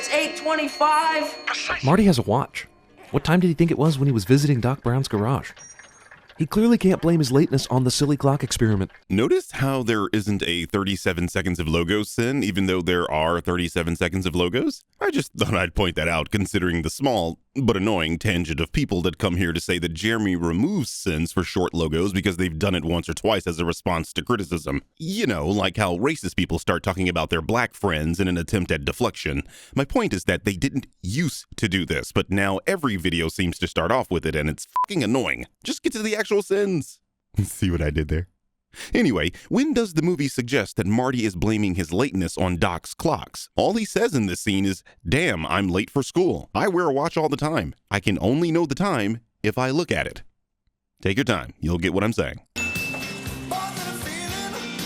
It's 8:25. Marty has a watch. What time did he think it was when he was visiting Doc Brown's garage? He clearly can't blame his lateness on the silly clock experiment. Notice how there isn't a 37 seconds of logos sin, even though there are 37 seconds of logos? I just thought I'd point that out, considering the small but annoying tangent of people that come here to say that Jeremy removes sins for short logos because they've done it once or twice as a response to criticism. You know, like how racist people start talking about their black friends in an attempt at deflection. My point is that they didn't used to do this, but now every video seems to start off with it, and it's fucking annoying. Just get to the actual sins. See what I did there? Anyway, when does the movie suggest that Marty is blaming his lateness on Doc's clocks? All he says in this scene is, "Damn, I'm late for school. I wear a watch all the time. I can only know the time if I look at it." Take your time. You'll get what I'm saying.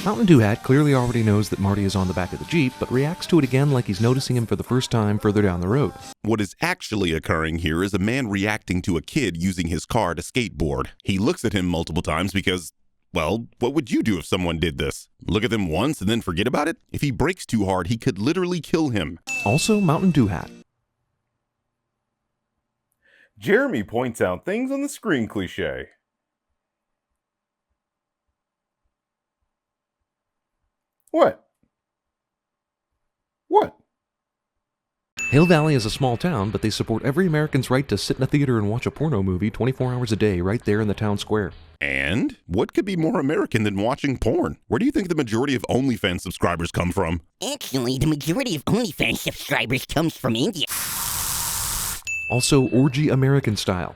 Mountain Dew Hat clearly already knows that Marty is on the back of the Jeep, but reacts to it again like he's noticing him for the first time further down the road. What is actually occurring here is a man reacting to a kid using his car to skateboard. He looks at him multiple times because, well, what would you do if someone did this? Look at them once and then forget about it? If he brakes too hard, he could literally kill him. Also, Mountain Dew Hat. Jeremy points out things on the screen cliché. What? What? Hill Valley is a small town, but they support every American's right to sit in a theater and watch a porno movie 24 hours a day right there in the town square. And what could be more American than watching porn? Where do you think the majority of OnlyFans subscribers come from? Actually, the majority of OnlyFans subscribers comes from India. Also, orgy American style.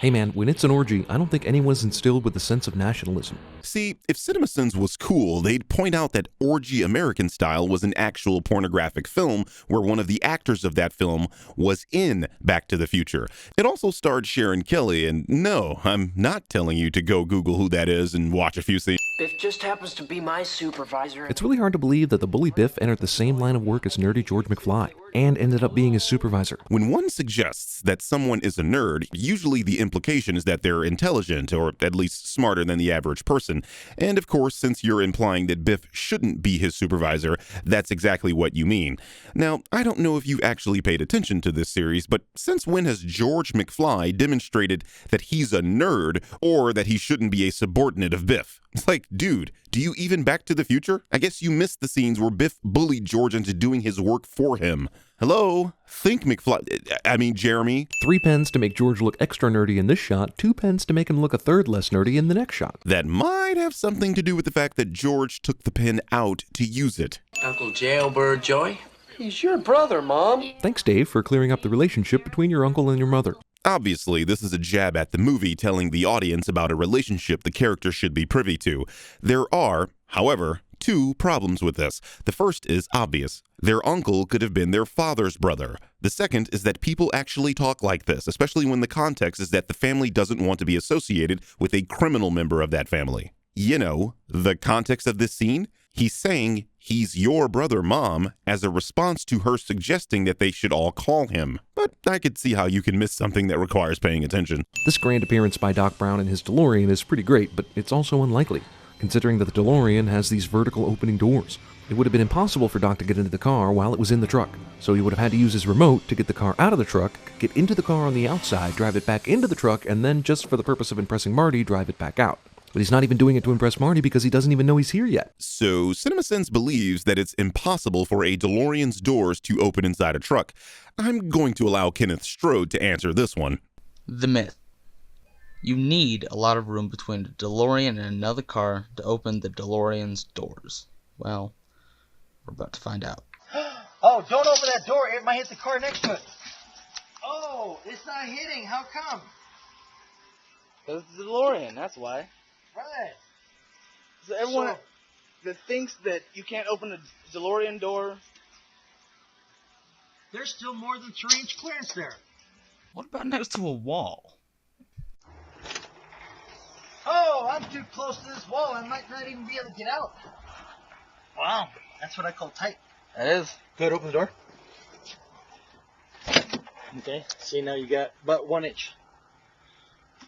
Hey man, when it's an orgy, I don't think anyone's instilled with a sense of nationalism. See, if CinemaSins was cool, they'd point out that Orgy American Style was an actual pornographic film where one of the actors of that film was in Back to the Future. It also starred Sharon Kelly, and no, I'm not telling you to go Google who that is and watch a few scenes. Biff just happens to be my supervisor. It's really hard to believe that the bully Biff entered the same line of work as nerdy George McFly, and ended up being his supervisor. When one suggests that someone is a nerd, usually the implication is that they're intelligent, or at least smarter than the average person. And of course, since you're implying that Biff shouldn't be his supervisor, that's exactly what you mean. Now, I don't know if you actually paid attention to this series, but since when has George McFly demonstrated that he's a nerd, or that he shouldn't be a subordinate of Biff? It's like, dude, do you even Back to the Future? I guess you missed the scenes where Biff bullied George into doing his work for him. Hello? Think Jeremy. 3 pens to make George look extra nerdy in this shot, 2 pens to make him look a third less nerdy in the next shot. That might have something to do with the fact that George took the pen out to use it. Uncle Jailbird Joy? He's your brother, Mom. Thanks, Dave, for clearing up the relationship between your uncle and your mother. Obviously, this is a jab at the movie telling the audience about a relationship the character should be privy to. There are, however, 2 problems with this. The first is obvious. Their uncle could have been their father's brother. The second is that people actually talk like this, especially when the context is that the family doesn't want to be associated with a criminal member of that family. You know, the context of this scene? He's saying he's your brother, Mom, as a response to her suggesting that they should all call him. But I could see how you can miss something that requires paying attention. This grand appearance by Doc Brown in his DeLorean is pretty great, but it's also unlikely, considering that the DeLorean has these vertical opening doors. It would have been impossible for Doc to get into the car while it was in the truck, so he would have had to use his remote to get the car out of the truck, get into the car on the outside, drive it back into the truck, and then, just for the purpose of impressing Marty, drive it back out. But he's not even doing it to impress Marty because he doesn't even know he's here yet. So, CinemaSins believes that it's impossible for a DeLorean's doors to open inside a truck. I'm going to allow Kenneth Strode to answer this one. The myth. You need a lot of room between a DeLorean and another car to open the DeLorean's doors. Well, we're about to find out. Oh, don't open that door. It might hit the car next to it. Oh, it's not hitting. How come? It's the DeLorean, that's why. Right. So everyone that thinks that you can't open a DeLorean door... There's still more than 3-inch clearance there. What about next to a wall? Oh, I'm too close to this wall. I might not even be able to get out. Wow, that's what I call tight. That is. Go ahead, open the door. Okay, see now you got about 1 inch.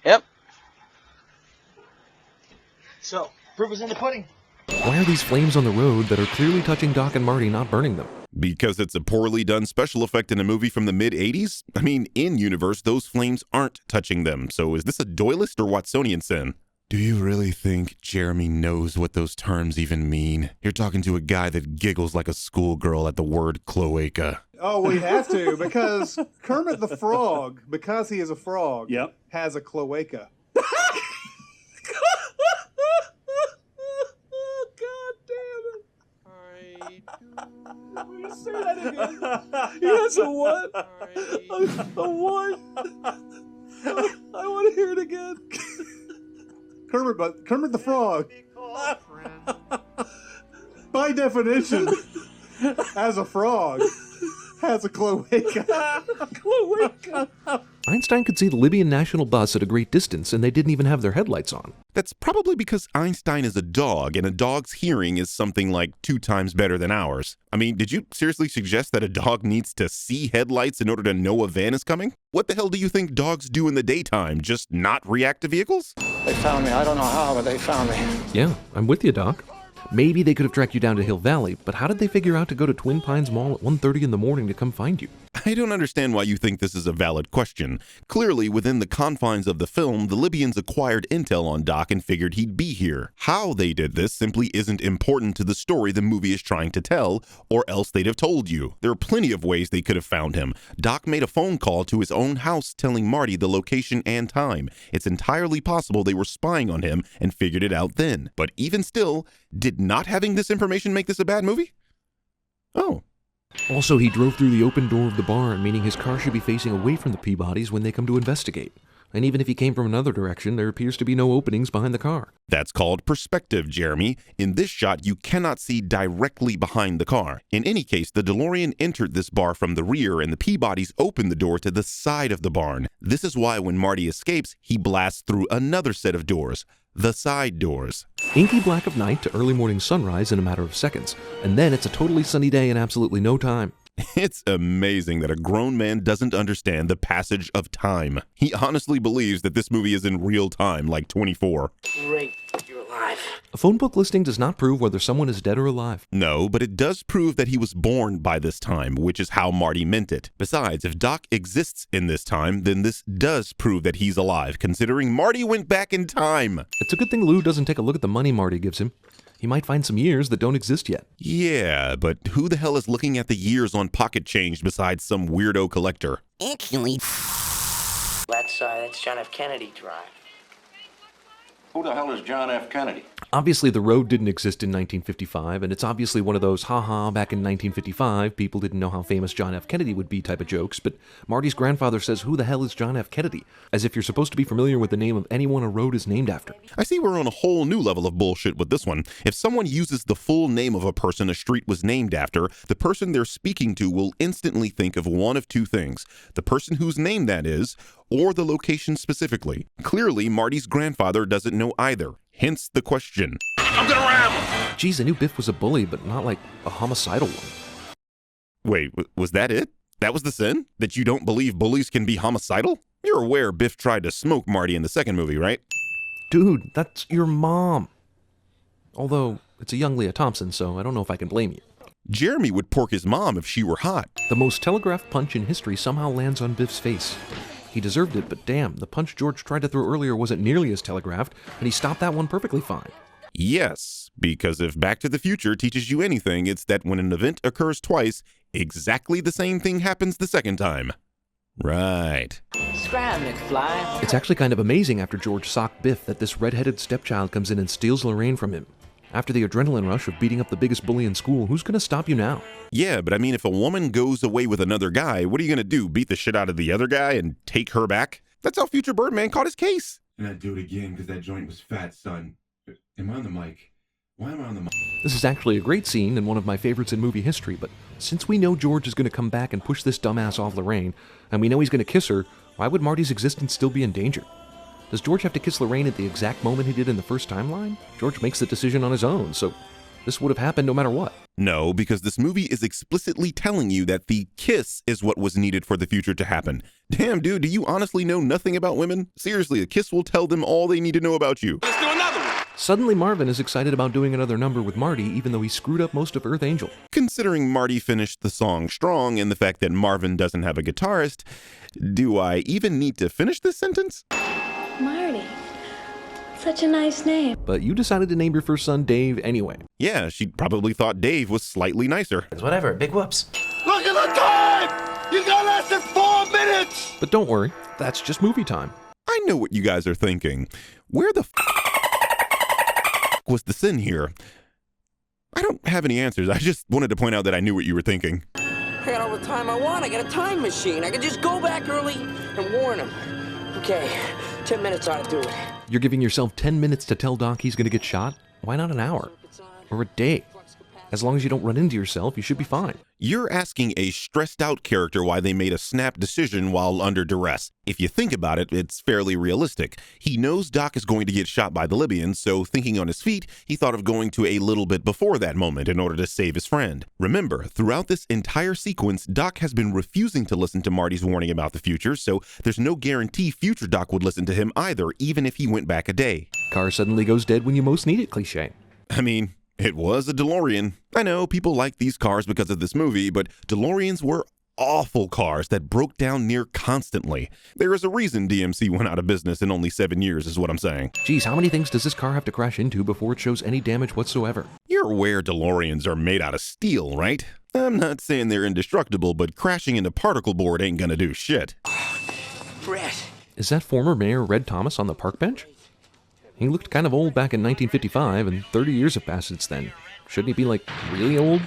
Yep. So, proof is in the pudding. Why are these flames on the road that are clearly touching Doc and Marty not burning them? Because it's a poorly done special effect in a movie from the mid-'80s? I mean, in-universe, those flames aren't touching them, so is this a Doylist or Watsonian sin? Do you really think Jeremy knows what those terms even mean? You're talking to a guy that giggles like a schoolgirl at the word cloaca. Oh, we have to, because Kermit the Frog, because he is a frog, has a cloaca. Say that again. He has a what? A what? I want to hear it again. Kermit the Frog, by definition, as a frog, has a cloaca. Cloaca. Einstein could see the Libyan National Bus at a great distance, and they didn't even have their headlights on. That's probably because Einstein is a dog, and a dog's hearing is something like 2 times better than ours. I mean, did you seriously suggest that a dog needs to see headlights in order to know a van is coming? What the hell do you think dogs do in the daytime? Just not react to vehicles? They found me. I don't know how, but they found me. Yeah, I'm with you, Doc. Maybe they could have tracked you down to Hill Valley, but how did they figure out to go to Twin Pines Mall at 1:30 in the morning to come find you? I don't understand why you think this is a valid question. Clearly, within the confines of the film, the Libyans acquired intel on Doc and figured he'd be here. How they did this simply isn't important to the story the movie is trying to tell, or else they'd have told you. There are plenty of ways they could have found him. Doc made a phone call to his own house telling Marty the location and time. It's entirely possible they were spying on him and figured it out then. But even still, did not having this information make this a bad movie? Oh. Also, he drove through the open door of the barn, meaning his car should be facing away from the Peabodys when they come to investigate. And even if he came from another direction, there appears to be no openings behind the car. That's called perspective, Jeremy. In this shot, you cannot see directly behind the car. In any case, the DeLorean entered this bar from the rear, and the Peabodys opened the door to the side of the barn. This is why when Marty escapes, he blasts through another set of doors. The side doors. Inky black of night to early morning sunrise in a matter of seconds, and then it's a totally sunny day in absolutely no time. It's amazing that a grown man doesn't understand the passage of time. He honestly believes that this movie is in real time, like 24. Great, you're alive. A phone book listing does not prove whether someone is dead or alive. No, but it does prove that he was born by this time, which is how Marty meant it. Besides, if Doc exists in this time, then this does prove that he's alive, considering Marty went back in time. It's a good thing Lou doesn't take a look at the money Marty gives him. He might find some years that don't exist yet. Yeah, but who the hell is looking at the years on pocket change besides some weirdo collector? Actually, That's John F. Kennedy Drive. Who the hell is John F. Kennedy? Obviously, the road didn't exist in 1955, and it's obviously one of those, haha, back in 1955, people didn't know how famous John F. Kennedy would be type of jokes, but Marty's grandfather says, who the hell is John F. Kennedy? As if you're supposed to be familiar with the name of anyone a road is named after. I see we're on a whole new level of bullshit with this one. If someone uses the full name of a person a street was named after, the person they're speaking to will instantly think of one of two things. The person whose name that is, or the location specifically. Clearly, Marty's grandfather doesn't know either. Hence the question. I'm gonna ramble! Geez, I knew Biff was a bully, but not like a homicidal one. Wait, was that it? That was the sin? That you don't believe bullies can be homicidal? You're aware Biff tried to smoke Marty in the second movie, right? Dude, that's your mom. Although, it's a young Leah Thompson, so I don't know if I can blame you. Jeremy would pork his mom if she were hot. The most telegraphed punch in history somehow lands on Biff's face. He deserved it, but damn, the punch George tried to throw earlier wasn't nearly as telegraphed, and he stopped that one perfectly fine. Yes, because if Back to the Future teaches you anything, it's that when an event occurs twice, exactly the same thing happens the second time. Right. Scram, McFly. It's actually kind of amazing after George socked Biff that this red-headed stepchild comes in and steals Lorraine from him. After the adrenaline rush of beating up the biggest bully in school, who's gonna stop you now? Yeah, but I mean, if a woman goes away with another guy, what are you gonna do? Beat the shit out of the other guy and take her back? That's how Future Birdman caught his case. And I'd do it again because that joint was fat, son. Am I on the mic? Why am I on the mic? This is actually a great scene and one of my favorites in movie history, but since we know George is gonna come back and push this dumbass off Lorraine, and we know he's gonna kiss her, why would Marty's existence still be in danger? Does George have to kiss Lorraine at the exact moment he did in the first timeline? George makes the decision on his own, so this would have happened no matter what. No, because this movie is explicitly telling you that the kiss is what was needed for the future to happen. Damn, dude, do you honestly know nothing about women? Seriously, a kiss will tell them all they need to know about you. Let's do another one! Suddenly Marvin is excited about doing another number with Marty even though he screwed up most of Earth Angel. Considering Marty finished the song strong and the fact that Marvin doesn't have a guitarist, do I even need to finish this sentence? Marty. Such a nice name. But you decided to name your first son Dave anyway. Yeah, she probably thought Dave was slightly nicer. Whatever, big whoops. Look at the time! You got less than 4 minutes! But don't worry, that's just movie time. I know what you guys are thinking. Where the was the sin here? I don't have any answers. I just wanted to point out that I knew what you were thinking. I got all the time I want. I got a time machine. I can just go back early and warn him. Okay, 10 minutes ought to do it. You're giving yourself 10 minutes to tell Doc he's gonna get shot? Why not an hour? Or a day? As long as you don't run into yourself, you should be fine. You're asking a stressed out character why they made a snap decision while under duress. If you think about it, it's fairly realistic. He knows Doc is going to get shot by the Libyans, so thinking on his feet, he thought of going to a little bit before that moment in order to save his friend. Remember, throughout this entire sequence, Doc has been refusing to listen to Marty's warning about the future, so there's no guarantee future Doc would listen to him either, even if he went back a day. Car suddenly goes dead when you most need it cliché. I mean, it was a DeLorean. I know people like these cars because of this movie, but DeLoreans were awful cars that broke down near constantly. There is a reason DMC went out of business in only 7 years, is what I'm saying. Geez, how many things does this car have to crash into before it shows any damage whatsoever? You're aware DeLoreans are made out of steel, right? I'm not saying they're indestructible, but crashing into particle board ain't gonna do shit. Brett. Is that former Mayor Red Thomas on the park bench? He looked kind of old back in 1955, and 30 years have passed since then. Shouldn't he be, like, really old?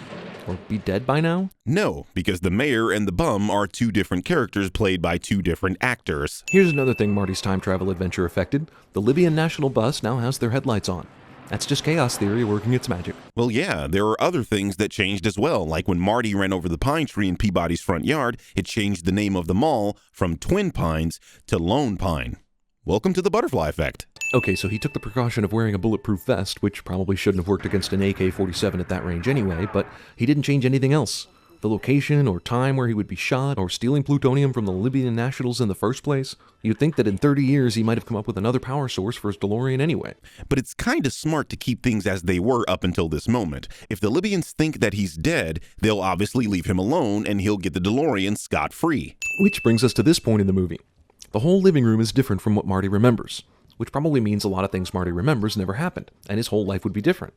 Or be dead by now? No, because the mayor and the bum are two different characters played by two different actors. Here's another thing Marty's time travel adventure affected. The Libyan National Bus now has their headlights on. That's just chaos theory working its magic. Well, yeah, there are other things that changed as well, like when Marty ran over the pine tree in Peabody's front yard, it changed the name of the mall from Twin Pines to Lone Pine. Welcome to the butterfly effect. Okay, so he took the precaution of wearing a bulletproof vest, which probably shouldn't have worked against an AK-47 at that range anyway, but he didn't change anything else. The location or time where he would be shot, or stealing plutonium from the Libyan nationals in the first place. You'd think that in 30 years he might have come up with another power source for his DeLorean anyway. But it's kinda smart to keep things as they were up until this moment. If the Libyans think that he's dead, they'll obviously leave him alone and he'll get the DeLorean scot-free. Which brings us to this point in the movie. The whole living room is different from what Marty remembers, which probably means a lot of things Marty remembers never happened, and his whole life would be different.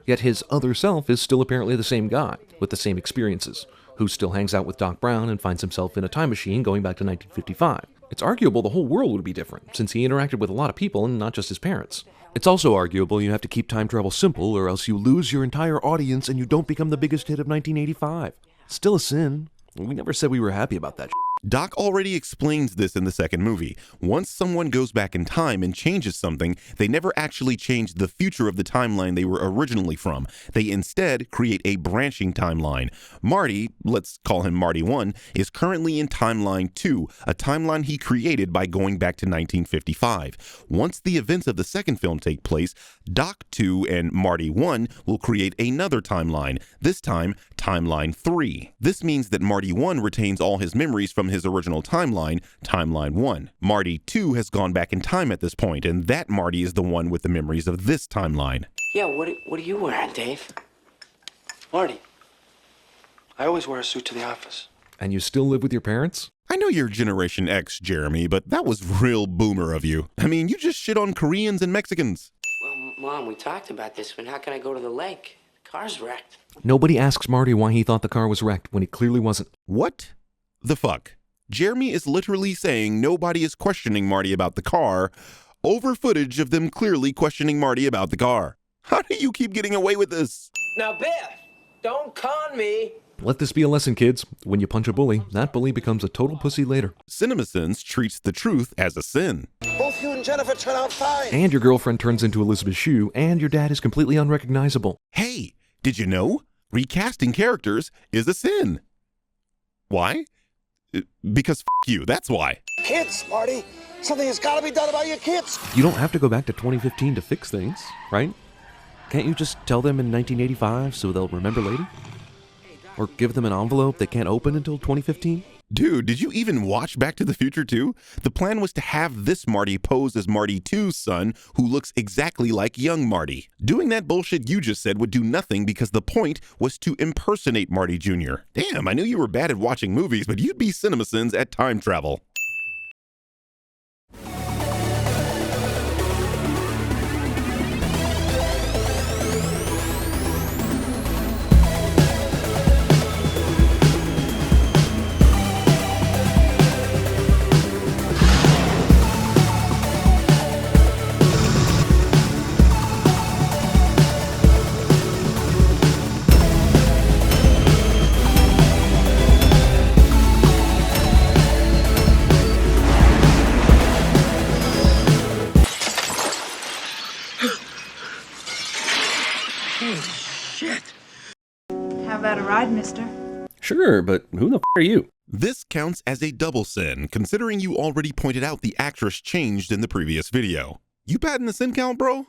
Yet his other self is still apparently the same guy, with the same experiences, who still hangs out with Doc Brown and finds himself in a time machine going back to 1955. It's arguable the whole world would be different, since he interacted with a lot of people and not just his parents. It's also arguable you have to keep time travel simple, or else you lose your entire audience and you don't become the biggest hit of 1985. Still a sin. We never said we were happy about that. Doc already explains this in the second movie. Once someone goes back in time and changes something, they never actually change the future of the timeline they were originally from. They instead create a branching timeline. Marty, let's call him Marty 1, is currently in timeline 2, a timeline he created by going back to 1955. Once the events of the second film take place, Doc 2 and Marty 1 will create another timeline, this time timeline 3. This means that Marty 1 retains all his memories from his original timeline, timeline 1. Marty 2 has gone back in time at this point, and that Marty is the one with the memories of this timeline. Yeah, what are you wearing, Dave? Marty, I always wear a suit to the office. And you still live with your parents? I know you're Generation X, Jeremy, but that was real boomer of you. I mean, you just shit on Koreans and Mexicans. Well, Mom, we talked about this, but how can I go to the lake? The car's wrecked. Nobody asks Marty why he thought the car was wrecked when it clearly wasn't. What the fuck? Jeremy is literally saying nobody is questioning Marty about the car over footage of them clearly questioning Marty about the car. How do you keep getting away with this? Now, Beth, don't con me. Let this be a lesson, kids. When you punch a bully, that bully becomes a total pussy later. CinemaSins treats the truth as a sin. Both you and Jennifer turn out fine. And your girlfriend turns into Elizabeth Shue, and your dad is completely unrecognizable. Hey, did you know? Recasting characters is a sin. Why? Because you, that's why. Kids, Marty. Something has got to be done about your kids. You don't have to go back to 2015 to fix things, right? Can't you just tell them in 1985 so they'll remember later? Or give them an envelope they can't open until 2015? Dude, did you even watch Back to the Future 2? The plan was to have this Marty pose as Marty 2's son, who looks exactly like young Marty. Doing that bullshit you just said would do nothing because the point was to impersonate Marty Jr. Damn, I knew you were bad at watching movies, but you'd be CinemaSins at time travel. How about a ride, mister? Sure, but who the f are you? This counts as a double sin, considering you already pointed out the actress changed in the previous video. You batting the sin count, bro?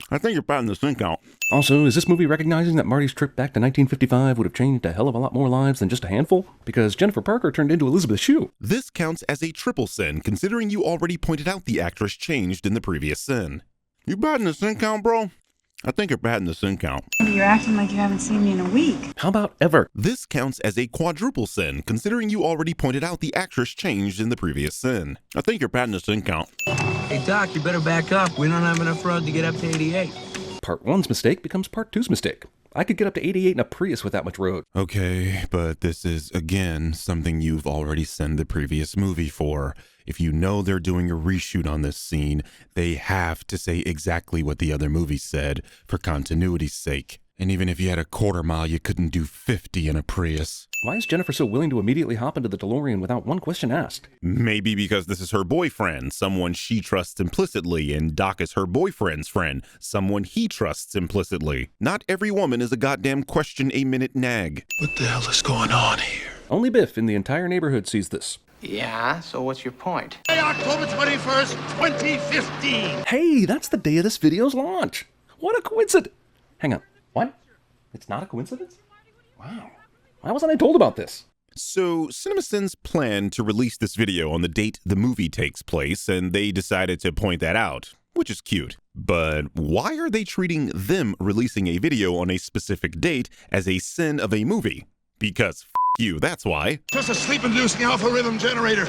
I think you're batting the sin count. Also, is this movie recognizing that Marty's trip back to 1955 would have changed a hell of a lot more lives than just a handful? Because Jennifer Parker turned into Elizabeth Shue. This counts as a triple sin, considering you already pointed out the actress changed in the previous sin. You batting the sin count, bro? I think you're batting the sin count. You're acting like you haven't seen me in a week. How about ever? This counts as a quadruple sin, considering you already pointed out the actress changed in the previous sin. I think you're batting the sin count. Hey, Doc, you better back up. We don't have enough road to get up to 88. Part 1's mistake becomes Part 2's mistake. I could get up to 88 in a Prius with that much road. Okay, but this is, again, something you've already sent the previous movie for. If you know they're doing a reshoot on this scene, they have to say exactly what the other movie said for continuity's sake. And even if you had a quarter mile, you couldn't do 50 in a Prius. Why is Jennifer so willing to immediately hop into the DeLorean without one question asked? Maybe because this is her boyfriend, someone she trusts implicitly, and Doc is her boyfriend's friend, someone he trusts implicitly. Not every woman is a goddamn question-a-minute nag. What the hell is going on here? Only Biff in the entire neighborhood sees this. Yeah, so what's your point? Hey, October 21st, 2015! Hey, that's the day of this video's launch! What a coincidence! Hang on, what? It's not a coincidence? Wow. Why wasn't I told about this? So, CinemaSins planned to release this video on the date the movie takes place, and they decided to point that out, which is cute. But why are they treating them releasing a video on a specific date as a sin of a movie? Because you, that's why. Just a sleep-inducing alpha rhythm generator.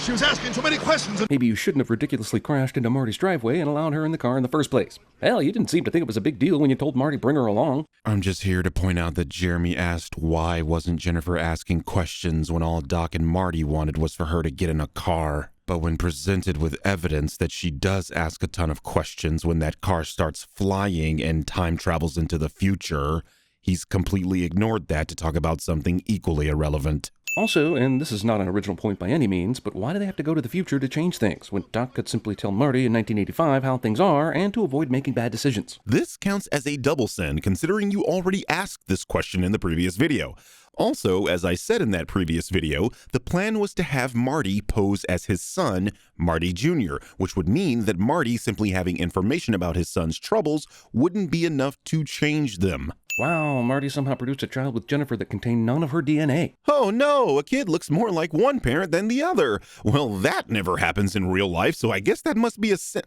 She was asking too many questions. Maybe you shouldn't have ridiculously crashed into Marty's driveway and allowed her in the car in the first place. Hell, you didn't seem to think it was a big deal when you told Marty bring her along. I'm just here to point out that Jeremy asked why wasn't Jennifer asking questions when all Doc and Marty wanted was for her to get in a car. But when presented with evidence that she does ask a ton of questions when that car starts flying and time travels into the future, he's completely ignored that to talk about something equally irrelevant. Also, and this is not an original point by any means, but why do they have to go to the future to change things, when Doc could simply tell Marty in 1985 how things are, and to avoid making bad decisions? This counts as a double sin, considering you already asked this question in the previous video. Also, as I said in that previous video, the plan was to have Marty pose as his son, Marty Jr., which would mean that Marty simply having information about his son's troubles wouldn't be enough to change them. Wow, Marty somehow produced a child with Jennifer that contained none of her DNA. Oh no, a kid looks more like one parent than the other. Well, that never happens in real life, so I guess that must be a sin.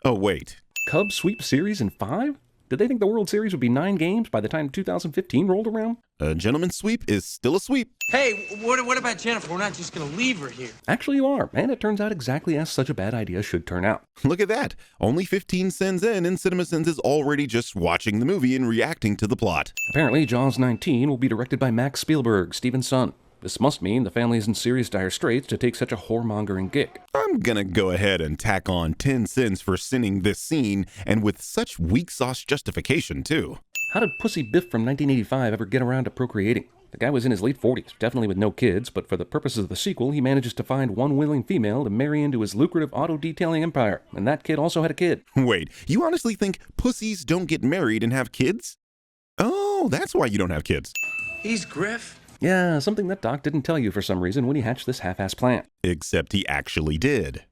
Oh, wait. Cubs sweep series in 5? Did they think the World Series would be 9 games by the time 2015 rolled around? A gentleman's sweep is still a sweep. Hey, what about Jennifer? We're not just gonna leave her here. Actually, you are, and it turns out exactly as such a bad idea should turn out. Look at that. Only 15 cents in, and CinemaSins is already just watching the movie and reacting to the plot. Apparently, Jaws 19 will be directed by Max Spielberg, Steven's son. This must mean the family is in serious dire straits to take such a whoremongering gig. I'm gonna go ahead and tack on 10 cents for sinning this scene, and with such weak sauce justification, too. How did Pussy Biff from 1985 ever get around to procreating? The guy was in his late 40s, definitely with no kids, but for the purposes of the sequel, he manages to find one willing female to marry into his lucrative auto-detailing empire, and that kid also had a kid. Wait, you honestly think pussies don't get married and have kids? Oh, that's why you don't have kids. He's Griff. Yeah, something that Doc didn't tell you for some reason when he hatched this half-ass plan. Except he actually did.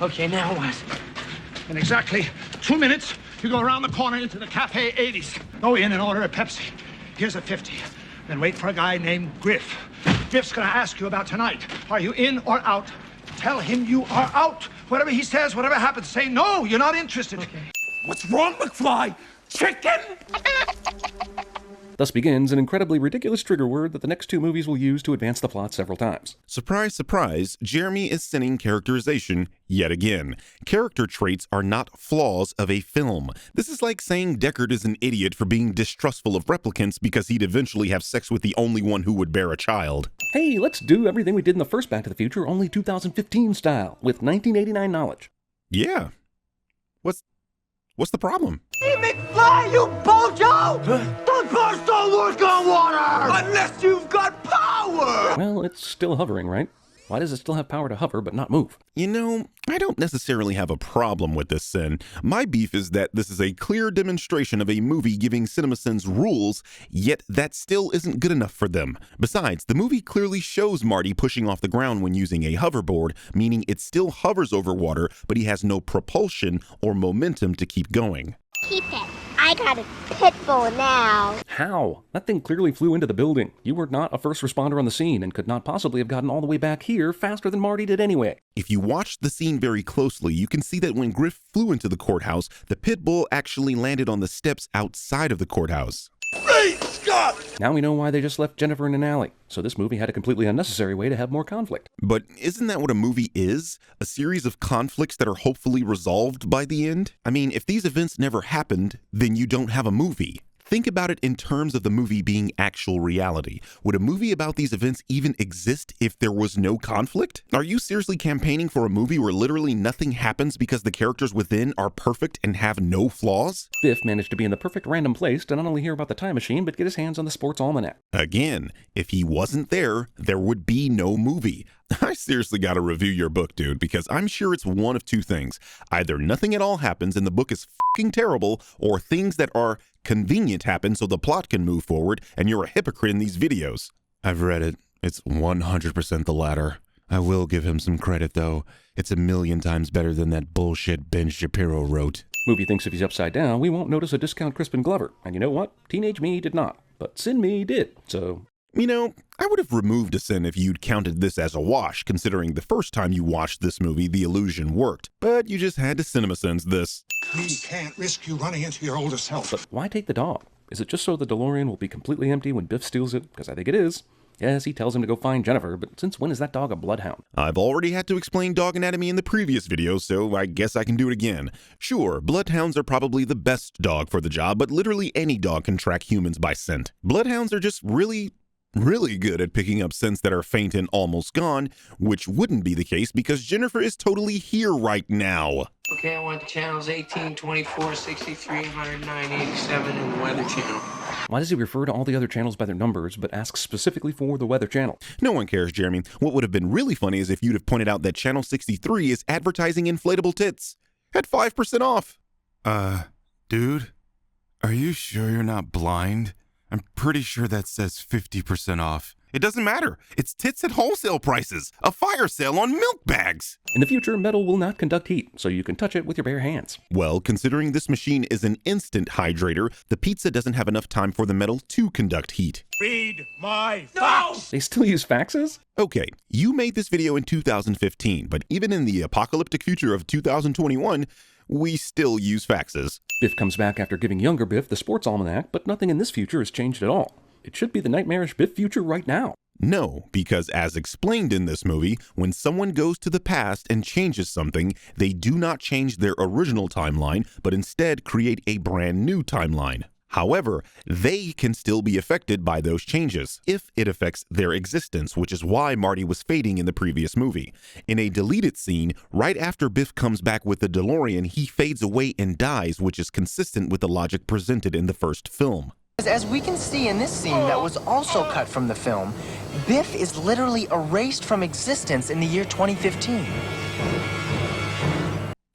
Okay, now what? In exactly 2 minutes, you go around the corner into the Cafe 80s. Go in and order a Pepsi. Here's a 50. Then wait for a guy named Griff. Griff's gonna ask you about tonight. Are you in or out? Tell him you are out. Whatever he says, whatever happens, say no, you're not interested. Okay. What's wrong, McFly? Chicken? Thus begins an incredibly ridiculous trigger word that the next two movies will use to advance the plot several times. Surprise, surprise, Jeremy is sinning characterization yet again. Character traits are not flaws of a film. This is like saying Deckard is an idiot for being distrustful of replicants because he'd eventually have sex with the only one who would bear a child. Hey, let's do everything we did in the first Back to the Future, only 2015 style, with 1989 knowledge. Yeah. What's the problem? Hey, McFly, you bojo! The cars don't work on water! Unless you've got power! Well, it's still hovering, right? Why does it still have power to hover but not move? You know, I don't necessarily have a problem with this sin. My beef is that this is a clear demonstration of a movie giving CinemaSins rules, yet that still isn't good enough for them. Besides, the movie clearly shows Marty pushing off the ground when using a hoverboard, meaning it still hovers over water, but he has no propulsion or momentum to keep going. Keep it. I got a pit bull now. How? That thing clearly flew into the building. You were not a first responder on the scene and could not possibly have gotten all the way back here faster than Marty did anyway. If you watch the scene very closely, you can see that when Griff flew into the courthouse, the pit bull actually landed on the steps outside of the courthouse. Great Scott! Now we know why they just left Jennifer in an alley. So this movie had a completely unnecessary way to have more conflict. But isn't that what a movie is? A series of conflicts that are hopefully resolved by the end? I mean, if these events never happened, then you don't have a movie. Think about it in terms of the movie being actual reality. Would a movie about these events even exist if there was no conflict? Are you seriously campaigning for a movie where literally nothing happens because the characters within are perfect and have no flaws? Biff managed to be in the perfect random place to not only hear about the time machine, but get his hands on the sports almanac. Again, if he wasn't there would be no movie. I seriously gotta review your book, dude, because I'm sure it's one of two things. Either nothing at all happens and the book is fucking terrible, or things that are convenient happen so the plot can move forward and you're a hypocrite in these videos. I've read it. It's 100% the latter. I will give him some credit, though. It's a million times better than that bullshit Ben Shapiro wrote. Movie thinks if he's upside down, we won't notice a discount Crispin Glover. And you know what? Teenage me did not. But Sin Me did, so... You know, I would have removed a sin if you'd counted this as a wash, considering the first time you watched this movie, the illusion worked. But you just had to CinemaSins this. We can't risk you running into your older self. But why take the dog? Is it just so the DeLorean will be completely empty when Biff steals it? Because I think it is. Yes, he tells him to go find Jennifer, but since when is that dog a bloodhound? I've already had to explain dog anatomy in the previous video, so I guess I can do it again. Sure, bloodhounds are probably the best dog for the job, but literally any dog can track humans by scent. Bloodhounds are just really good at picking up scents that are faint and almost gone, which wouldn't be the case because Jennifer is totally here right now. Okay, I want channels 18, 24, 63, 109, 87, and the Weather Channel. Why does he refer to all the other channels by their numbers, but ask specifically for the Weather Channel? No one cares, Jeremy. What would have been really funny is if you'd have pointed out that channel 63 is advertising inflatable tits at 5% off. Dude, are you sure you're not blind? I'm pretty sure that says 50% off. It doesn't matter. It's tits at wholesale prices. A fire sale on milk bags. In the future, metal will not conduct heat, so you can touch it with your bare hands. Well, considering this machine is an instant hydrator, the pizza doesn't have enough time for the metal to conduct heat. Read my fax! They still use faxes? Okay, you made this video in 2015, but even in the apocalyptic future of 2021, we still use faxes. Biff comes back after giving younger Biff the sports almanac, but nothing in this future has changed at all. It should be the nightmarish Biff future right now. No, because as explained in this movie, when someone goes to the past and changes something, they do not change their original timeline, but instead create a brand new timeline. However, they can still be affected by those changes, if it affects their existence, which is why Marty was fading in the previous movie. In a deleted scene, right after Biff comes back with the DeLorean, he fades away and dies, which is consistent with the logic presented in the first film. As we can see in this scene that was also cut from the film, Biff is literally erased from existence in the year 2015.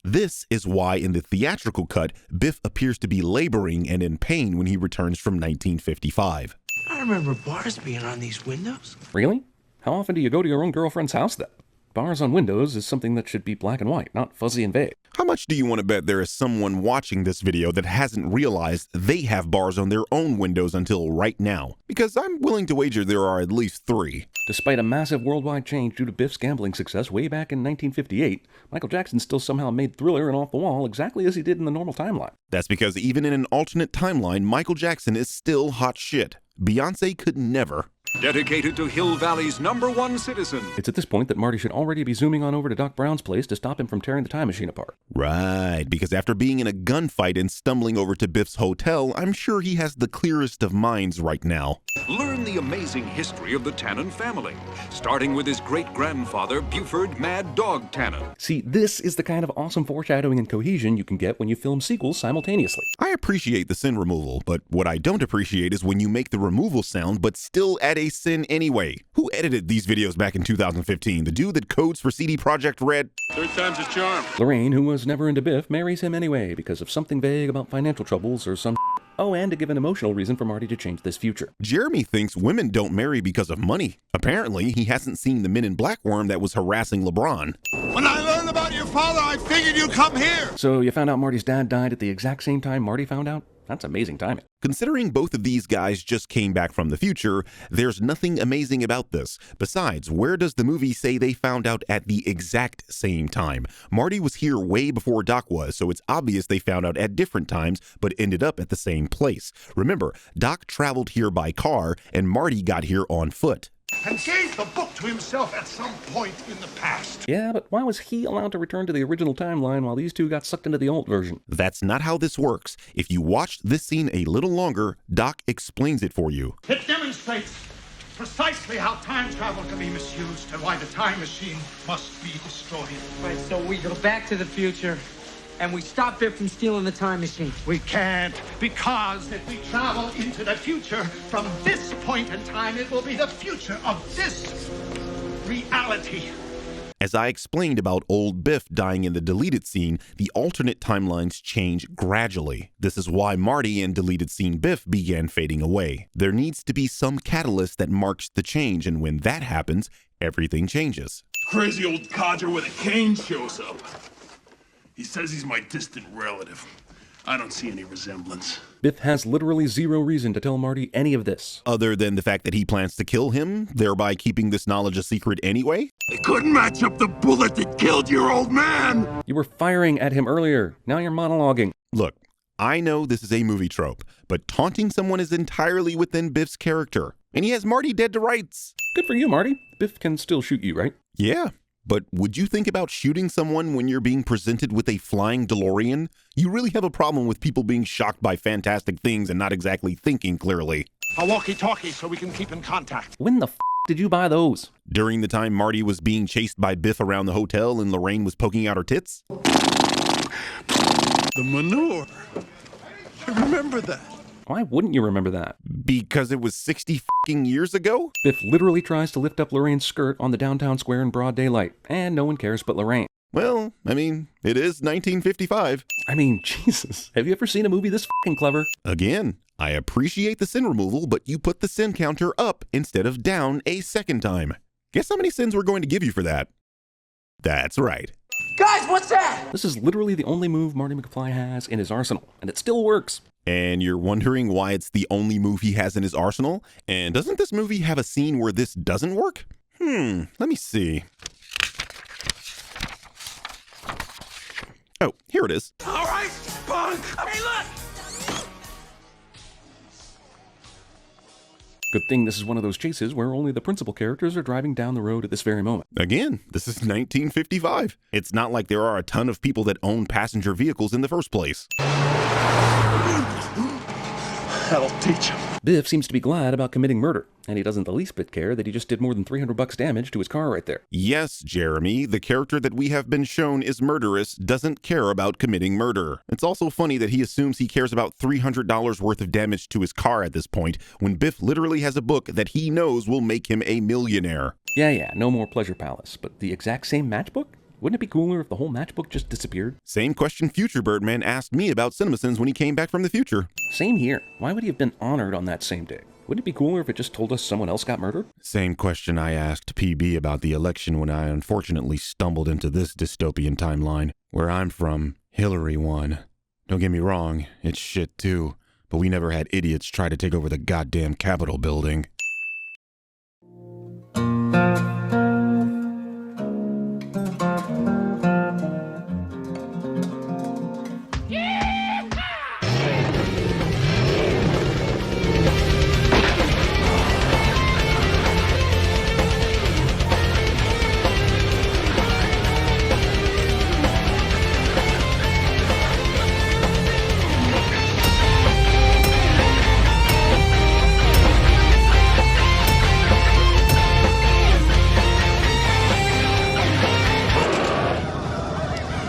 This is why in the theatrical cut, Biff appears to be laboring and in pain when he returns from 1955. I remember bars being on these windows. Really? How often do you go to your own girlfriend's house then? Bars on windows is something that should be black and white, not fuzzy and vague. How much do you want to bet there is someone watching this video that hasn't realized they have bars on their own windows until right now? Because I'm willing to wager there are at least 3. Despite a massive worldwide change due to Biff's gambling success way back in 1958, Michael Jackson still somehow made Thriller and Off the Wall exactly as he did in the normal timeline. That's because even in an alternate timeline, Michael Jackson is still hot shit. Beyonce could never. Dedicated to Hill Valley's #1 citizen. It's at this point that Marty should already be zooming on over to Doc Brown's place to stop him from tearing the time machine apart. Right, because after being in a gunfight and stumbling over to Biff's hotel, I'm sure he has the clearest of minds right now. Learn the amazing history of the Tannen family, starting with his great-grandfather, Buford Mad Dog Tannen. See, this is the kind of awesome foreshadowing and cohesion you can get when you film sequels simultaneously. I appreciate the sin removal, but what I don't appreciate is when you make the removal sound but still add a sin anyway. Who edited these videos back in 2015? The dude that codes for CD Projekt Red? Third time's a charm. Lorraine, who was never into Biff, marries him anyway because of something vague about financial troubles or some Oh, and to give an emotional reason for Marty to change this future. Jeremy thinks women don't marry because of money. Apparently, he hasn't seen the Men in Black worm that was harassing LeBron. When I learned about your father, I figured you'd come here. So you found out Marty's dad died at the exact same time Marty found out? That's amazing timing. Considering both of these guys just came back from the future, there's nothing amazing about this. Besides, where does the movie say they found out at the exact same time? Marty was here way before Doc was, so it's obvious they found out at different times, but ended up at the same place. Remember, Doc traveled here by car, and Marty got here on foot. And gave the book to himself at some point in the past. Yeah, but why was he allowed to return to the original timeline while these two got sucked into the alt version? That's not how this works. If you watched this scene a little longer, Doc explains it for you. It demonstrates precisely how time travel can be misused and why the time machine must be destroyed. Right, so we go back to the future and we stop Biff from stealing the time machine. We can't, because if we travel into the future, from this point in time, it will be the future of this reality. As I explained about old Biff dying in the deleted scene, the alternate timelines change gradually. This is why Marty and deleted scene Biff began fading away. There needs to be some catalyst that marks the change, and when that happens, everything changes. Crazy old codger with a cane shows up. He says he's my distant relative. I don't see any resemblance. Biff has literally zero reason to tell Marty any of this. Other than the fact that he plans to kill him, thereby keeping this knowledge a secret anyway? It couldn't match up the bullet that killed your old man! You were firing at him earlier. Now you're monologuing. Look, I know this is a movie trope, but taunting someone is entirely within Biff's character. And he has Marty dead to rights. Good for you, Marty. Biff can still shoot you, right? Yeah. But would you think about shooting someone when you're being presented with a flying DeLorean? You really have a problem with people being shocked by fantastic things and not exactly thinking clearly. A walkie-talkie so we can keep in contact. When the did you buy those? During the time Marty was being chased by Biff around the hotel and Lorraine was poking out her tits? The manure. I remember that. Why wouldn't you remember that? Because it was 60 fucking years ago? Biff literally tries to lift up Lorraine's skirt on the downtown square in broad daylight, and no one cares but Lorraine. Well, I mean, it is 1955. I mean, Jesus, have you ever seen a movie this fucking clever? Again, I appreciate the sin removal, but you put the sin counter up instead of down a second time. Guess how many sins we're going to give you for that? That's right. Guys, what's that? This is literally the only move Marty McFly has in his arsenal, and it still works. And you're wondering why it's the only move he has in his arsenal? And doesn't this movie have a scene where this doesn't work? Let me see. Oh, here it is. All right, punk. Hey, look. Good thing this is one of those chases where only the principal characters are driving down the road at this very moment. Again, this is 1955. It's not like there are a ton of people that own passenger vehicles in the first place. That'll teach him. Biff seems to be glad about committing murder, and he doesn't the least bit care that he just did more than $300 damage to his car right there. Yes, Jeremy, the character that we have been shown is murderous doesn't care about committing murder. It's also funny that he assumes he cares about $300 worth of damage to his car at this point, when Biff literally has a book that he knows will make him a millionaire. Yeah, no more Pleasure Palace, but the exact same matchbook? Wouldn't it be cooler if the whole matchbook just disappeared? Same question Future Birdman asked me about CinemaSins when he came back from the future. Same here. Why would he have been honored on that same day? Wouldn't it be cooler if it just told us someone else got murdered? Same question I asked PB about the election when I unfortunately stumbled into this dystopian timeline. Where I'm from, Hillary won. Don't get me wrong, it's shit too, but we never had idiots try to take over the goddamn Capitol building.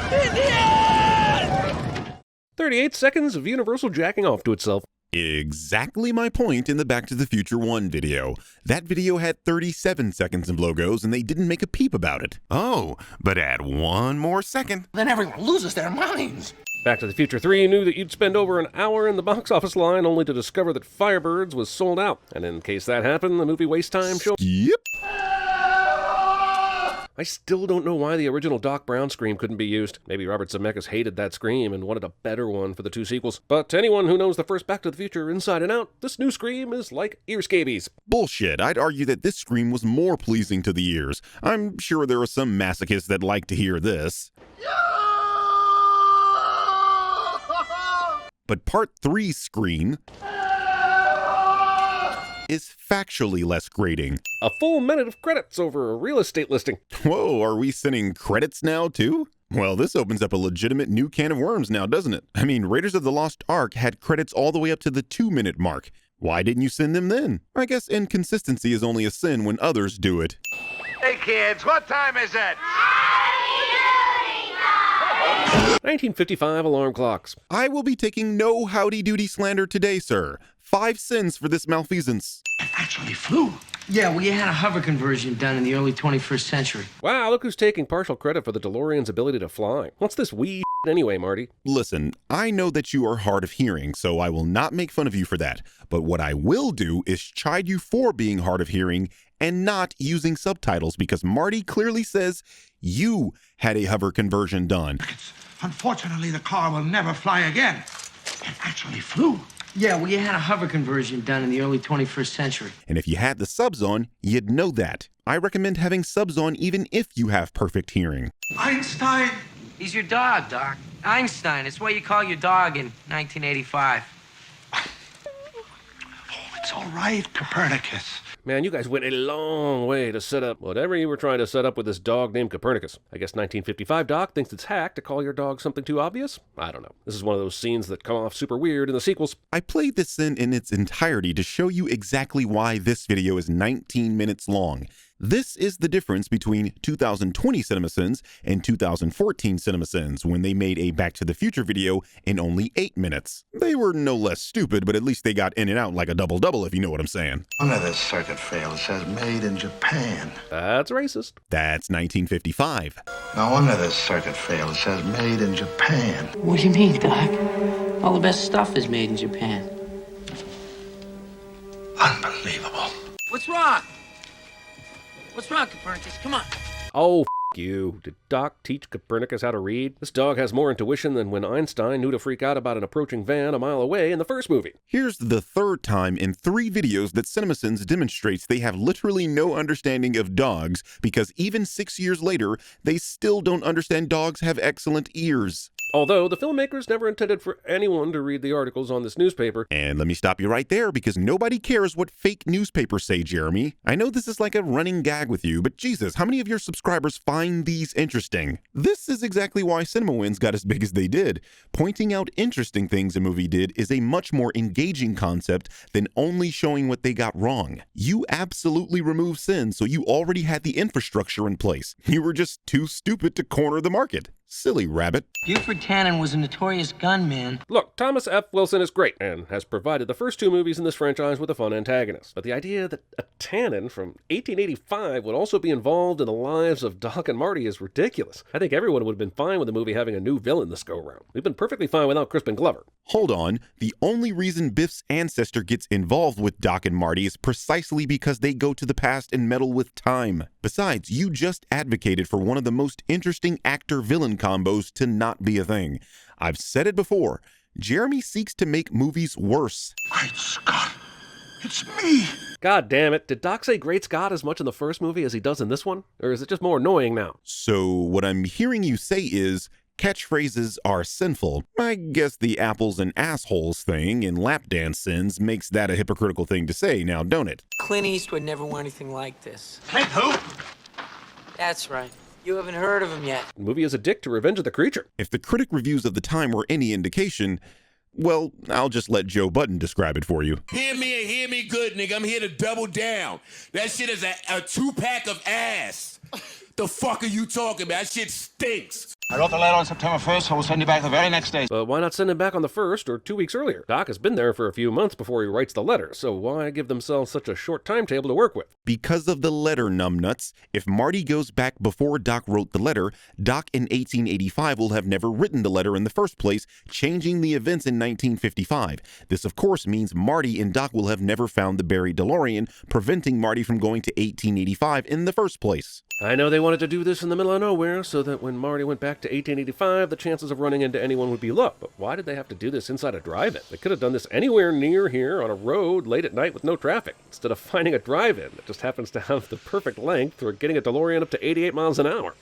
Idiot! 38 seconds of Universal jacking off to itself. Exactly my point in the Back to the Future 1 video. That video had 37 seconds of logos and they didn't make a peep about it. Oh, but add one more second. Then everyone loses their minds. Back to the Future 3 knew that you'd spend over an hour in the box office line only to discover that Firebirds was sold out. And in case that happened, the movie waste time show. Yep. I still don't know why the original Doc Brown scream couldn't be used. Maybe Robert Zemeckis hated that scream and wanted a better one for the 2 sequels. But to anyone who knows the first Back to the Future inside and out, this new scream is like ear scabies. Bullshit. I'd argue that this scream was more pleasing to the ears. I'm sure there are some masochists that like to hear this. But Part 3's scream is factually less grating. A full minute of credits over a real estate listing. Whoa, are we sending credits now too? Well, this opens up a legitimate new can of worms now, doesn't it? I mean, Raiders of the Lost Ark had credits all the way up to the 2-minute mark. Why didn't you send them then? I guess inconsistency is only a sin when others do it. Hey kids, what time is it? 1955 alarm clocks. I will be taking no howdy-doody slander today, sir. 5 cents for this malfeasance. It actually flew. Yeah, we had a hover conversion done in the early 21st century. Wow, look who's taking partial credit for the DeLorean's ability to fly. What's this wee anyway, Marty? Listen, I know that you are hard of hearing, so I will not make fun of you for that. But what I will do is chide you for being hard of hearing and not using subtitles because Marty clearly says you had a hover conversion done. Unfortunately, the car will never fly again. It actually flew. Yeah, we had a hover conversion done in the early 21st century. And if you had the subs on, you'd know that. I recommend having subs on even if you have perfect hearing. Einstein! He's your dog, Doc. Einstein. It's what you call your dog in 1985. Oh, it's all right, Copernicus. Man, you guys went a long way to set up whatever you were trying to set up with this dog named Copernicus. I guess 1955 Doc thinks it's hack to call your dog something too obvious? I don't know. This is one of those scenes that come off super weird in the sequels. I played this in its entirety to show you exactly why this video is 19 minutes long. This is the difference between 2020 CinemaSins and 2014 CinemaSins when they made a Back to the Future video in only 8 minutes. They were no less stupid, but at least they got in and out like a double-double, if you know what I'm saying. Under this circuit fail, it says made in Japan. That's racist. That's 1955. No wonder this circuit fail, it says made in Japan. What do you mean, Doc? All the best stuff is made in Japan. Unbelievable. What's wrong? What's wrong, Copernicus? Come on. Oh, you. Did Doc teach Copernicus how to read? This dog has more intuition than when Einstein knew to freak out about an approaching van a mile away in the first movie. Here's the third time in 3 videos that CinemaSins demonstrates they have literally no understanding of dogs because even 6 years later, they still don't understand dogs have excellent ears. Although the filmmakers never intended for anyone to read the articles on this newspaper. And let me stop you right there because nobody cares what fake newspapers say, Jeremy. I know this is like a running gag with you, but Jesus, how many of your subscribers find these interesting? This is exactly why CinemaWins got as big as they did. Pointing out interesting things a movie did is a much more engaging concept than only showing what they got wrong. You absolutely removed sin, so you already had the infrastructure in place. You were just too stupid to corner the market. Silly rabbit. Buford Tannen was a notorious gunman. Look, Thomas F. Wilson is great and has provided the first two movies in this franchise with a fun antagonist. But the idea that a Tannen from 1885 would also be involved in the lives of Doc and Marty is ridiculous. I think everyone would have been fine with the movie having a new villain this go-around. We've been perfectly fine without Crispin Glover. Hold on. The only reason Biff's ancestor gets involved with Doc and Marty is precisely because they go to the past and meddle with time. Besides, you just advocated for one of the most interesting actor-villain combos to not be a thing. I've said it before. Jeremy seeks to make movies worse. Great Scott! It's me! God damn it. Did Doc say Great Scott as much in the first movie as he does in this one? Or is it just more annoying now? So what I'm hearing you say is catchphrases are sinful. I guess the apples and assholes thing in Lap Dance Sins makes that a hypocritical thing to say now, don't it? Clint Eastwood never wore anything like this. Clint who? That's right. You haven't heard of him yet. The movie is a dick to Revenge of the Creature. If the critic reviews of the time were any indication, well, I'll just let Joe Budden describe it for you. Hear me and hear me good, nigga. I'm here to double down. That shit is a two-pack of ass. The fuck are you talking about? That shit stinks. I wrote the letter on September 1st, so we'll send you back the very next day. But why not send him back on the 1st or 2 weeks earlier? Doc has been there for a few months before he writes the letter, so why give themselves such a short timetable to work with? Because of the letter, numbnuts. If Marty goes back before Doc wrote the letter, Doc in 1885 will have never written the letter in the first place, changing the events in 1955. This, of course, means Marty and Doc will have never found the buried DeLorean, preventing Marty from going to 1885 in the first place. I know they wanted to do this in the middle of nowhere so that when Marty went back to 1885, the chances of running into anyone would be low. But why did they have to do this inside a drive-in? They could have done this anywhere near here on a road late at night with no traffic, instead of finding a drive-in that just happens to have the perfect length for getting a DeLorean up to 88 miles an hour.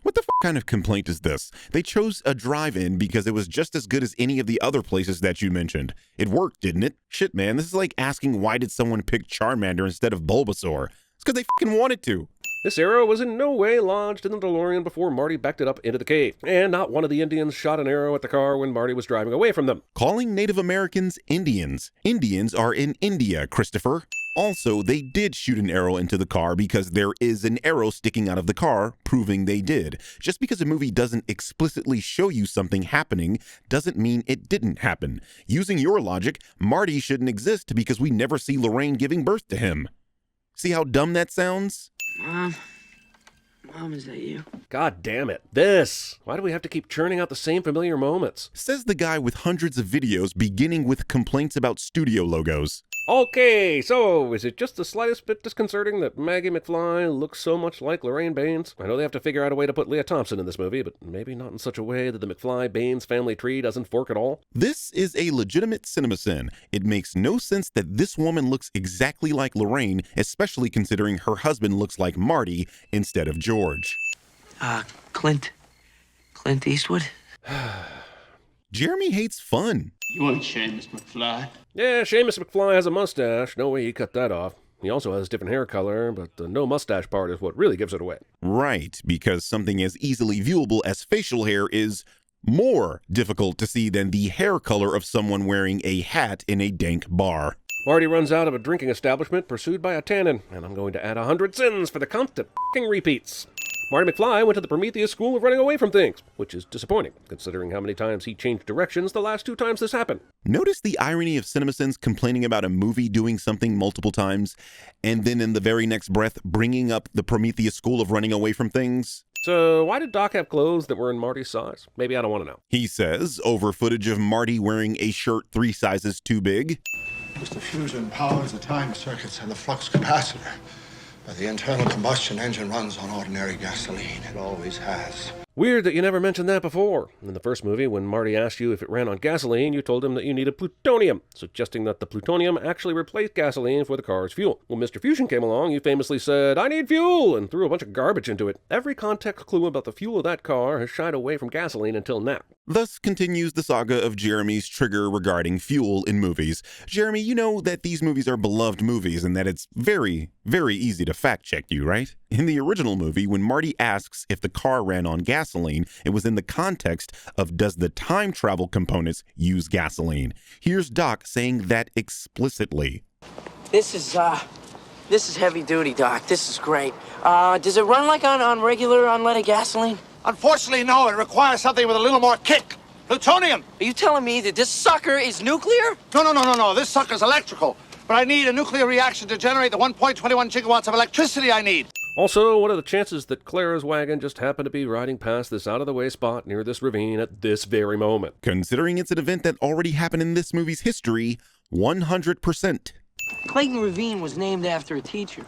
What the kind of complaint is this? They chose a drive-in because it was just as good as any of the other places that you mentioned. It worked, didn't it? Shit, man, this is like asking why did someone pick Charmander instead of Bulbasaur. It's because they fucking wanted to. This arrow was in no way lodged in the DeLorean before Marty backed it up into the cave, and not one of the Indians shot an arrow at the car when Marty was driving away from them. Calling Native Americans Indians. Indians are in India, Christopher. Also, they did shoot an arrow into the car because there is an arrow sticking out of the car, proving they did. Just because a movie doesn't explicitly show you something happening doesn't mean it didn't happen. Using your logic, Marty shouldn't exist because we never see Lorraine giving birth to him. See how dumb that sounds? Mom, is that you? God damn it. This! Why do we have to keep churning out the same familiar moments? Says the guy with hundreds of videos beginning with complaints about studio logos. Okay, so is it just the slightest bit disconcerting that Maggie McFly looks so much like Lorraine Baines? I know they have to figure out a way to put Leah Thompson in this movie, but maybe not in such a way that the McFly-Baines family tree doesn't fork at all? This is a legitimate CinemaSin. It makes no sense that this woman looks exactly like Lorraine, especially considering her husband looks like Marty instead of George. Clint Eastwood? Jeremy hates fun. You ain't Seamus McFly. Yeah, Seamus McFly has a mustache. No way he cut that off. He also has different hair color, but the no mustache part is what really gives it away. Right, because something as easily viewable as facial hair is more difficult to see than the hair color of someone wearing a hat in a dank bar. Marty runs out of a drinking establishment pursued by a Tannen, and I'm going to add 100 sins for the constant f***ing repeats. Marty McFly went to the Prometheus School of Running Away from Things, which is disappointing, considering how many times he changed directions the last 2 times this happened. Notice the irony of CinemaSins complaining about a movie doing something multiple times, and then in the very next breath bringing up the Prometheus School of Running Away from Things? So why did Doc have clothes that were in Marty's size? Maybe I don't want to know. He says, over footage of Marty wearing a shirt 3 sizes too big. This diffusion powers the time circuits and the flux capacitor. But the internal combustion engine runs on ordinary gasoline. It always has. Weird that you never mentioned that before. In the first movie, when Marty asked you if it ran on gasoline, you told him that you needed plutonium, suggesting that the plutonium actually replaced gasoline for the car's fuel. When Mr. Fusion came along, you famously said, "I need fuel," and threw a bunch of garbage into it. Every context clue about the fuel of that car has shied away from gasoline until now. Thus continues the saga of Jeremy's trigger regarding fuel in movies. Jeremy, you know that these movies are beloved movies and that it's very, very easy to fact-check you, right? In the original movie, when Marty asks if the car ran on gasoline, it was in the context of does the time travel components use gasoline? Here's Doc saying that explicitly. This is heavy duty, Doc. This is great. Does it run like on regular unleaded gasoline? Unfortunately, no. It requires something with a little more kick. Plutonium! Are you telling me that this sucker is nuclear? No. This sucker's electrical. But I need a nuclear reaction to generate the 1.21 gigawatts of electricity I need. Also, what are the chances that Clara's wagon just happened to be riding past this out-of-the-way spot near this ravine at this very moment? Considering it's an event that already happened in this movie's history, 100%. Clayton Ravine was named after a teacher.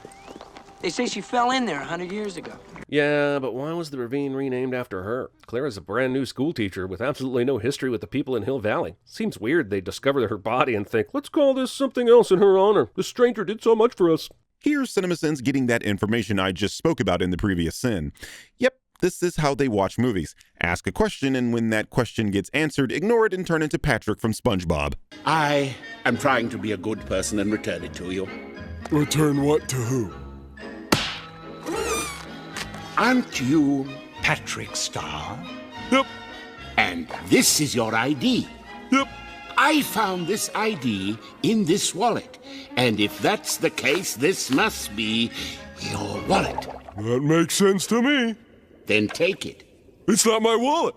They say she fell in there 100 years ago. Yeah, but why was the ravine renamed after her? Clara's a brand new school teacher with absolutely no history with the people in Hill Valley. Seems weird they discover her body and think, let's call this something else in her honor. This stranger did so much for us. Here's CinemaSins getting that information I just spoke about in the previous sin. Yep, this is how they watch movies. Ask a question, and when that question gets answered, ignore it and turn into Patrick from SpongeBob. I am trying to be a good person and return it to you. Return what to who? Aren't you Patrick Starr? Yep. And this is your ID? Yep. I found this ID in this wallet. And if that's the case, this must be your wallet. That makes sense to me. Then take it. It's not my wallet.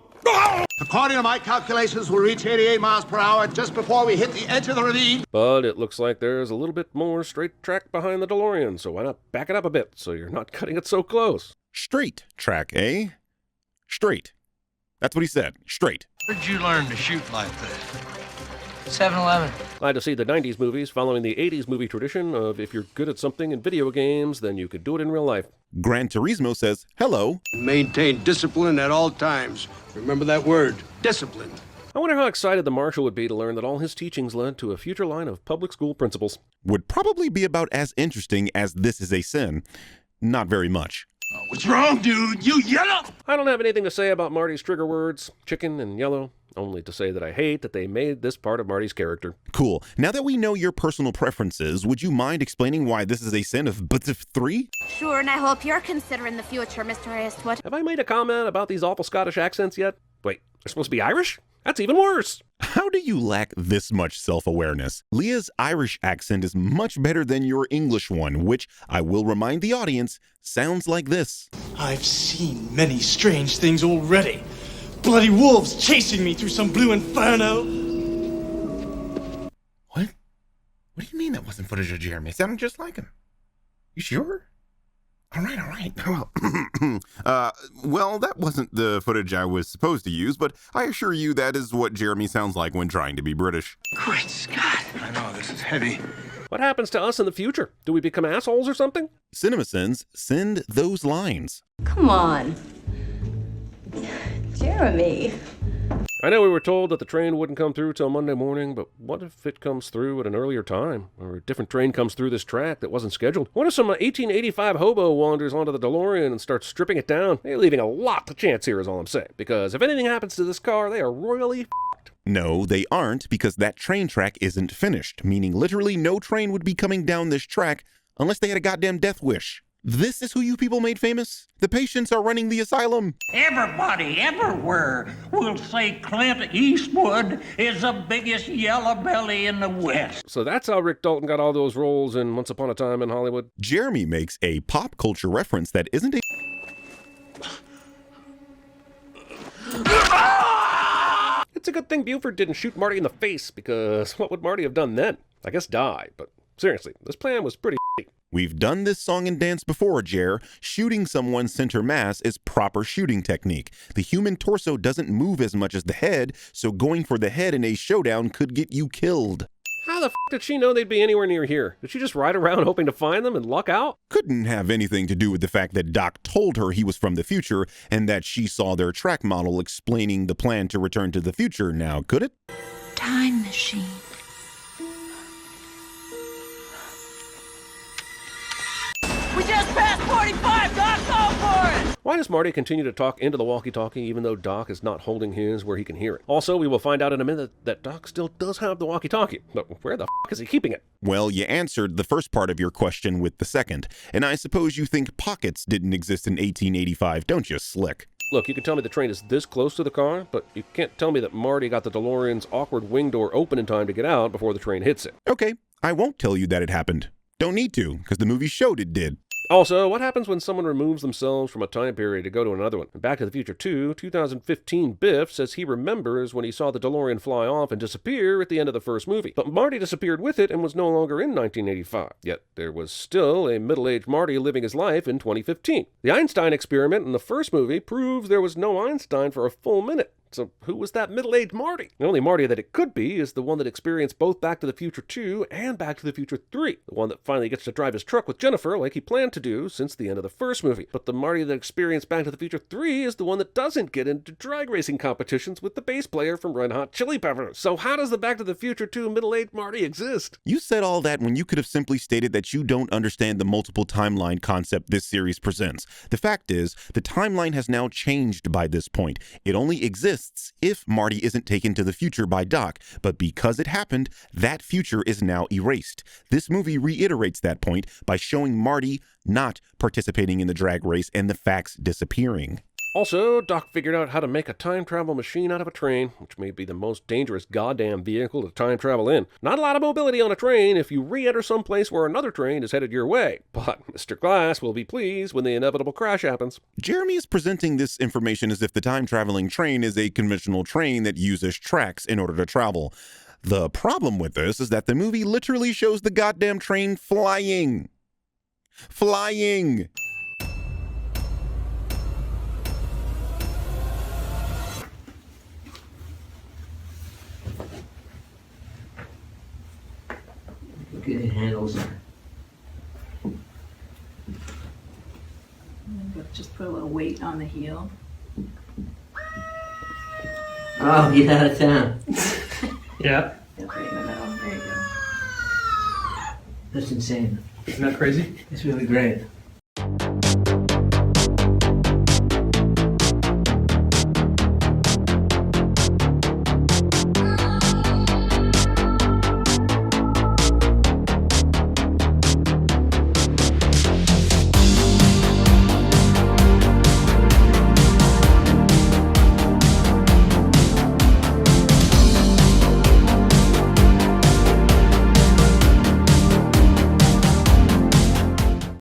According to my calculations, we'll reach 88 miles per hour just before we hit the edge of the ravine. But it looks like there's a little bit more straight track behind the DeLorean, so why not back it up a bit so you're not cutting it so close? Straight track, eh? Straight. That's what he said. Straight. Where'd you learn to shoot like that? 7-Eleven. Glad to see the 90s movies following the 80s movie tradition of if you're good at something in video games, then you could do it in real life. Gran Turismo says, hello. Maintain discipline at all times. Remember that word, discipline. I wonder how excited the marshal would be to learn that all his teachings led to a future line of public school principals. Would probably be about as interesting as This Is a Sin. Not very much. What's wrong, dude? You yellow? I don't have anything to say about Marty's trigger words, chicken and yellow, only to say that I hate that they made this part of Marty's character. Cool. Now that we know your personal preferences, would you mind explaining why This Is a Sin of Buttif 3? Sure, and I hope you're considering the future, Mr. Eastwood. Have I made a comment about these awful Scottish accents yet? Wait, they're supposed to be Irish? That's even worse. How do you lack this much self-awareness? Leah's Irish accent is much better than your English one, which, I will remind the audience, sounds like this. I've seen many strange things already. Bloody wolves chasing me through some blue inferno. What? What do you mean that wasn't footage of Jeremy? It sounded just like him. You sure? All right. Well, that wasn't the footage I was supposed to use, but I assure you that is what Jeremy sounds like when trying to be British. Great Scott. I know, this is heavy. What happens to us in the future? Do we become assholes or something? CinemaSins, send those lines. Come on. Jeremy. I know we were told that the train wouldn't come through till Monday morning, but what if it comes through at an earlier time? Or a different train comes through this track that wasn't scheduled? What if some 1885 hobo wanders onto the DeLorean and starts stripping it down? They're leaving a lot to chance here is all I'm saying. Because if anything happens to this car, they are royally f***ed. No, they aren't, because that train track isn't finished, meaning literally no train would be coming down this track unless they had a goddamn death wish. This is who you people made famous? The patients are running the asylum. Everybody everywhere will say Clint Eastwood is the biggest yellow belly in the West. So that's how Rick Dalton got all those roles in Once Upon a Time in Hollywood. Jeremy makes a pop culture reference that isn't a... It's a good thing Buford didn't shoot Marty in the face, because what would Marty have done then? I guess die, but seriously, this plan was pretty shitty. We've done this song and dance before, Jer. Shooting someone center mass is proper shooting technique. The human torso doesn't move as much as the head, so going for the head in a showdown could get you killed. How the f*** did she know they'd be anywhere near here? Did she just ride around hoping to find them and luck out? Couldn't have anything to do with the fact that Doc told her he was from the future and that she saw their track model explaining the plan to return to the future now, could it? Time machine. We just passed 45, Doc, go for it! Why does Marty continue to talk into the walkie-talkie even though Doc is not holding his where he can hear it? Also, we will find out in a minute that Doc still does have the walkie-talkie, but where the f*** is he keeping it? Well, you answered the first part of your question with the second, and I suppose you think pockets didn't exist in 1885, don't you, Slick? Look, you can tell me the train is this close to the car, but you can't tell me that Marty got the DeLorean's awkward wing door open in time to get out before the train hits it. Okay, I won't tell you that it happened. Don't need to, because the movie showed it did. Also, what happens when someone removes themselves from a time period to go to another one? In Back to the Future 2, 2015, Biff says he remembers when he saw the DeLorean fly off and disappear at the end of the first movie. But Marty disappeared with it and was no longer in 1985. Yet there was still a middle-aged Marty living his life in 2015. The Einstein experiment in the first movie proves there was no Einstein for a full minute. So who was that middle-aged Marty? The only Marty that it could be is the one that experienced both Back to the Future 2 and Back to the Future 3. The one that finally gets to drive his truck with Jennifer like he planned to do since the end of the first movie. But the Marty that experienced Back to the Future 3 is the one that doesn't get into drag racing competitions with the bass player from Red Hot Chili Peppers. So how does the Back to the Future 2 middle-aged Marty exist? You said all that when you could have simply stated that you don't understand the multiple timeline concept this series presents. The fact is, the timeline has now changed by this point. It only exists if Marty isn't taken to the future by Doc, but because it happened, that future is now erased. This movie reiterates that point by showing Marty not participating in the drag race and the facts disappearing. Also, Doc figured out how to make a time travel machine out of a train, which may be the most dangerous goddamn vehicle to time travel in. Not a lot of mobility on a train if you re-enter someplace where another train is headed your way, but Mr. Glass will be pleased when the inevitable crash happens. Jeremy is presenting this information as if the time-traveling train is a conventional train that uses tracks in order to travel. The problem with this is that the movie literally shows the goddamn train flying. Flying! Good handles. Just put a little weight on the heel. Oh, get out of town. Yeah. Right in the middle. There you go. That's insane. Isn't that crazy? It's really great.